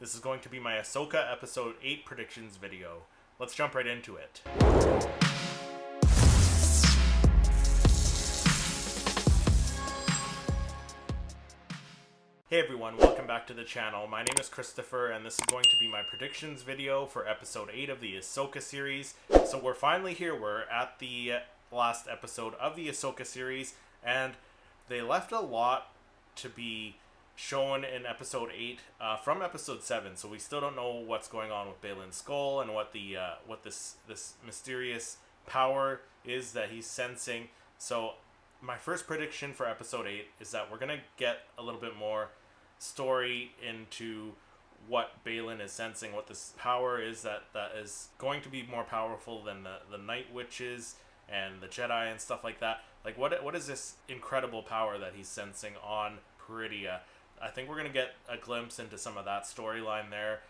This is going to be my Ahsoka Episode 8 predictions video. Let's jump right into it. Hey everyone, welcome back to the channel. My name is Christopher, and this is going to be my predictions video for Episode 8 of the Ahsoka series. So we're finally here. We're at the last episode of the Ahsoka series, and they left a lot to be shown in Episode 8 from Episode 7. So we still don't know what's going on with Baylan's skull and what this mysterious power is that he's sensing. So my first prediction for Episode 8 is that we're going to get a little bit more story into what Baylan is sensing, what this power is that is going to be more powerful than the Night Witches and the Jedi and stuff like that. Like, what is this incredible power that he's sensing on Peridea? I think we're going to get a glimpse into some of that storyline there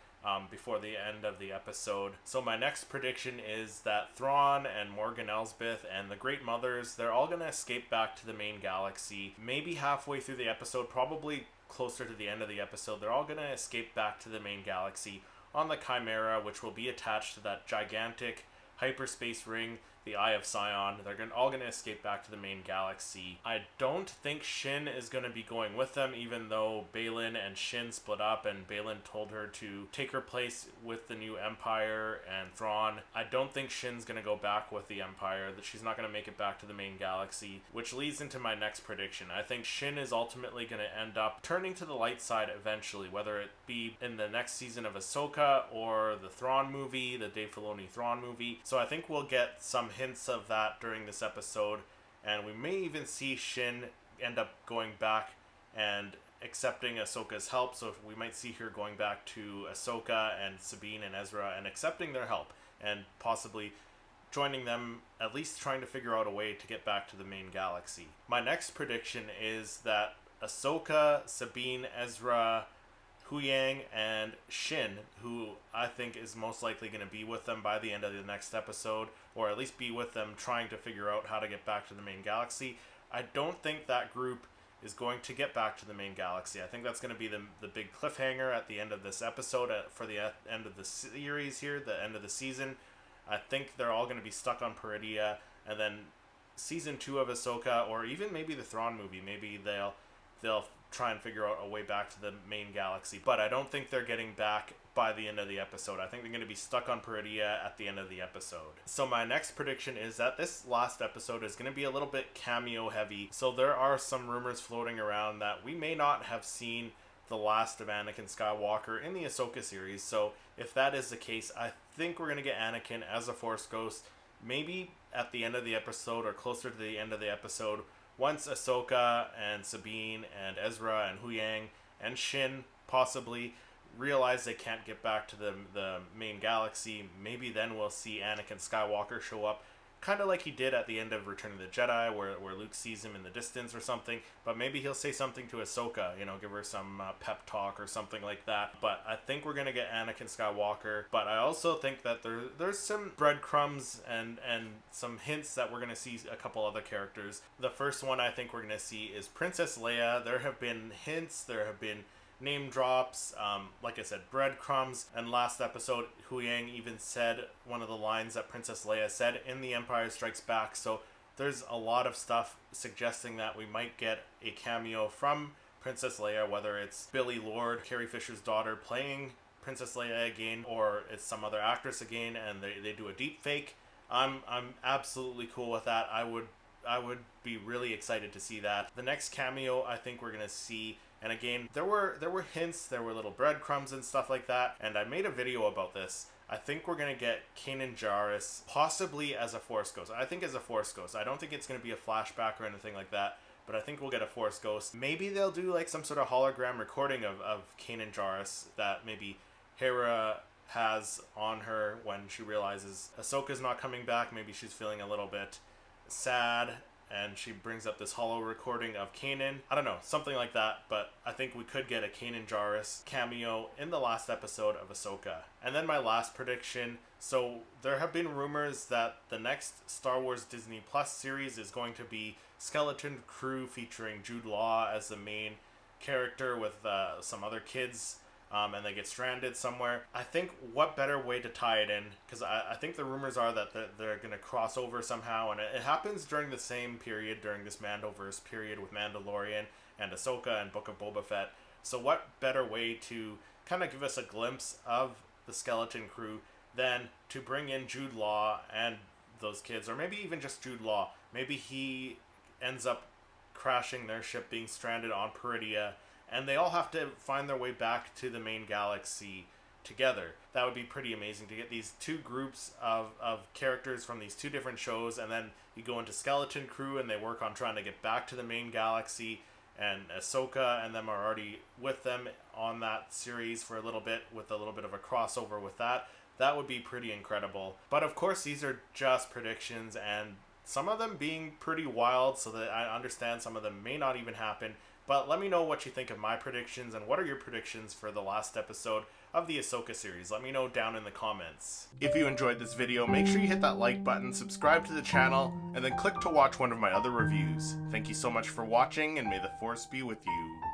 before the end of the episode. So my next prediction is that Thrawn and Morgan Elsbeth and the Great Mothers, they're all going to escape back to the main galaxy. Maybe halfway through the episode, probably closer to the end of the episode, they're all going to escape back to the main galaxy on the Chimera, which will be attached to that gigantic hyperspace ring, the Eye of Sion. They're all going to escape back to the main galaxy. I don't think Shin is going to be going with them, even though Baylan and Shin split up and Baylan told her to take her place with the new Empire and Thrawn. I don't think Shin's going to go back with the Empire, that she's not going to make it back to the main galaxy, which leads into my next prediction. I think Shin is ultimately going to end up turning to the light side eventually, whether it be in the next season of Ahsoka or the Thrawn movie, the Dave Filoni Thrawn movie. So I think we'll get some hints of that during this episode, and we may even see Shin end up going back and accepting Ahsoka's help. So we might see her going back to Ahsoka and Sabine and Ezra and accepting their help and possibly joining them, at least trying to figure out a way to get back to the main galaxy. My next prediction is that Ahsoka, Sabine, Ezra, Huyang, and Shin, who I think is most likely going to be with them by the end of the next episode, or at least be with them trying to figure out how to get back to the main galaxy. I don't think that group is going to get back to the main galaxy. I think that's going to be the big cliffhanger at the end of this episode, for the end of the series here, the end of the season. I think they're all going to be stuck on Peridea, and then season 2 of Ahsoka, or even maybe the Thrawn movie, maybe they'll try and figure out a way back to the main galaxy. But I don't think they're getting back by the end of the episode. I think they're going to be stuck on Peridea at the end of the episode. So my next prediction is that this last episode is going to be a little bit cameo heavy. So there are some rumors floating around that we may not have seen the last of Anakin Skywalker in the Ahsoka series. So if that is the case, I think we're going to get Anakin as a Force Ghost, maybe at the end of the episode or closer to the end of the episode, once Ahsoka and Sabine and Ezra and Huyang and Shin possibly realize they can't get back to the main galaxy. Maybe then we'll see Anakin Skywalker show up, kind of like he did at the end of Return of the Jedi, where Luke sees him in the distance or something. But maybe he'll say something to Ahsoka, give her some pep talk or something like that. But I think we're going to get Anakin Skywalker. But I also think that there's some breadcrumbs and some hints that we're going to see a couple other characters. The first one I think we're going to see is Princess Leia. There have been hints, there have been name drops, like I said, breadcrumbs. And last episode, Huyang even said one of the lines that Princess Leia said in The Empire Strikes Back. So there's a lot of stuff suggesting that we might get a cameo from Princess Leia, whether it's Billie Lourd, Carrie Fisher's daughter, playing Princess Leia again, or it's some other actress again and they do a deep fake. I'm absolutely cool with that. I would be really excited to see that. The next cameo I think we're gonna see, and again, there were hints, there were little breadcrumbs and stuff like that, and I made a video about this. I think we're going to get Kanan Jarrus, possibly as a Force Ghost. I think as a Force Ghost. I don't think it's going to be a flashback or anything like that, but I think we'll get a Force Ghost. Maybe they'll do like some sort of hologram recording of Kanan Jarrus that maybe Hera has on her when she realizes Ahsoka's not coming back. Maybe she's feeling a little bit sad, and she brings up this holo recording of Kanan. I don't know, something like that, but I think we could get a Kanan Jarrus cameo in the last episode of Ahsoka. And then my last prediction, so there have been rumors that the next Star Wars Disney Plus series is going to be Skeleton Crew featuring Jude Law as the main character with some other kids and they get stranded somewhere. I think what better way to tie it in, because I think the rumors are that they're going to cross over somehow, and it happens during the same period, during this Mandoverse period with Mandalorian and Ahsoka and Book of Boba Fett. So what better way to kind of give us a glimpse of the Skeleton Crew than to bring in Jude Law and those kids, or maybe even just Jude Law. Maybe he ends up crashing their ship, being stranded on Peridia, and they all have to find their way back to the main galaxy together. That would be pretty amazing to get these two groups of characters from these two different shows, and then you go into Skeleton Crew and they work on trying to get back to the main galaxy, and Ahsoka and them are already with them on that series for a little bit, with a little bit of a crossover with that. That would be pretty incredible. But of course, these are just predictions, and some of them being pretty wild, so that I understand some of them may not even happen. But let me know what you think of my predictions, and what are your predictions for the last episode of the Ahsoka series. Let me know down in the comments. If you enjoyed this video, make sure you hit that like button, subscribe to the channel, and then click to watch one of my other reviews. Thank you so much for watching, and may the Force be with you.